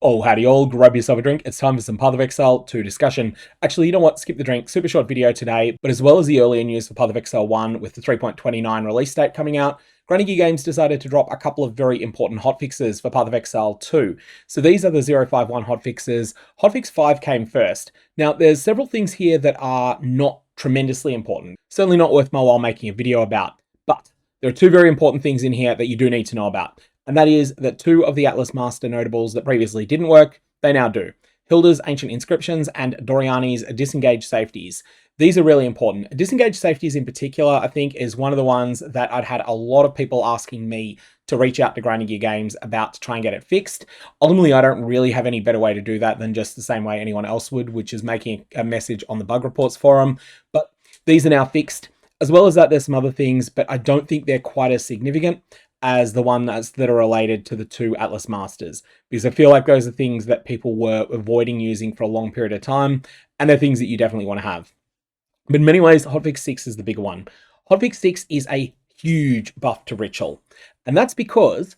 Oh, howdy all, grab yourself a drink. It's time for some Path of Exile 2 discussion. Actually, you know what? Skip the drink. Super short video today, but as well as the earlier news for Path of Exile 1 with the 3.29 release date coming out, Granny Gear Games decided to drop a couple of very important hotfixes for Path of Exile 2. So these are the 051 hotfixes. Hotfix 5 came first. Now, there's several things here that are not tremendously important. Certainly not worth my while making a video about, but there are two very important things in here that you do need to know about. And that is that two of the Atlas Master notables that previously didn't work, they now do. Hilda's Ancient Inscriptions and Doriani's Disengaged Safeties. These are really important. Disengaged Safeties in particular, I think, is one of the ones that I'd had a lot of people asking me to reach out to Granny Gear Games about to try and get it fixed. Ultimately, I don't really have any better way to do that than just the same way anyone else would, which is making a message on the bug reports forum. But these are now fixed. As well as that, there's some other things, but I don't think they're quite as significant as the ones that are related to the two Atlas Masters, because I feel like those are things that people were avoiding using for a long period of time, and they're things that you definitely want to have. But in many ways, Hotfix 6 is the bigger one. Hotfix 6 is a huge buff to Ritual, and that's because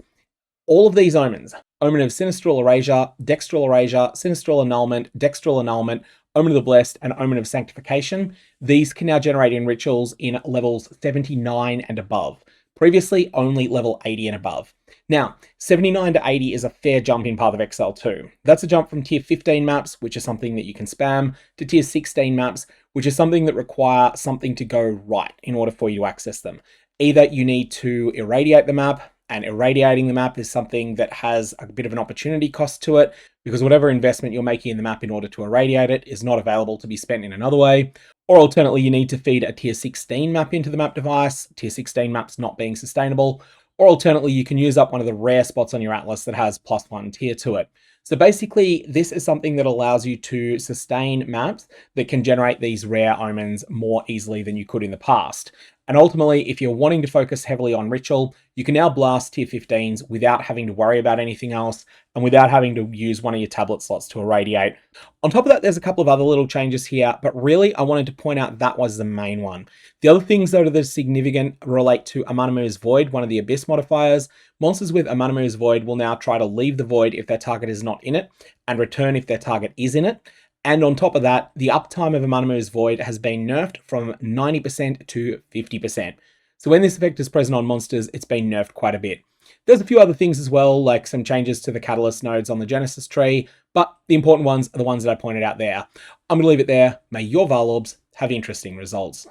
all of these omens, Omen of Sinistral Erasure, Dextral Erasure, Sinistral Annulment, Dextral Annulment, Omen of the Blessed, and Omen of Sanctification, these can now generate in rituals in levels 79 and above. Previously, only level 80 and above. Now, 79 to 80 is a fair jump in Path of Exile 2. That's a jump from tier 15 maps, which is something that you can spam, to tier 16 maps, which is something that require something to go right in order for you to access them. Either you need to irradiate the map, and irradiating the map is something that has a bit of an opportunity cost to it, because whatever investment you're making in the map in order to irradiate it is not available to be spent in another way. Or alternately, you need to feed a tier 16 map into the map device, tier 16 maps not being sustainable. Or alternately, you can use up one of the rare spots on your Atlas that has +1 tier to it. So basically, this is something that allows you to sustain maps that can generate these rare omens more easily than you could in the past. And ultimately, if you're wanting to focus heavily on Ritual, you can now blast tier 15s without having to worry about anything else and without having to use one of your tablet slots to irradiate. On top of that, there's a couple of other little changes here, but really I wanted to point out that was the main one. The other things that are significant relate to Amanamu's Void, one of the Abyss modifiers. Monsters with Amanamu's Void will now try to leave the Void if their target is not in it, and return if their target is in it. And on top of that, the uptime of Amanamu's Void has been nerfed from 90% to 50%. So when this effect is present on monsters, it's been nerfed quite a bit. There's a few other things as well, like some changes to the catalyst nodes on the Genesis tree, but the important ones are the ones that I pointed out there. I'm going to leave it there. May your Varlorbs have interesting results.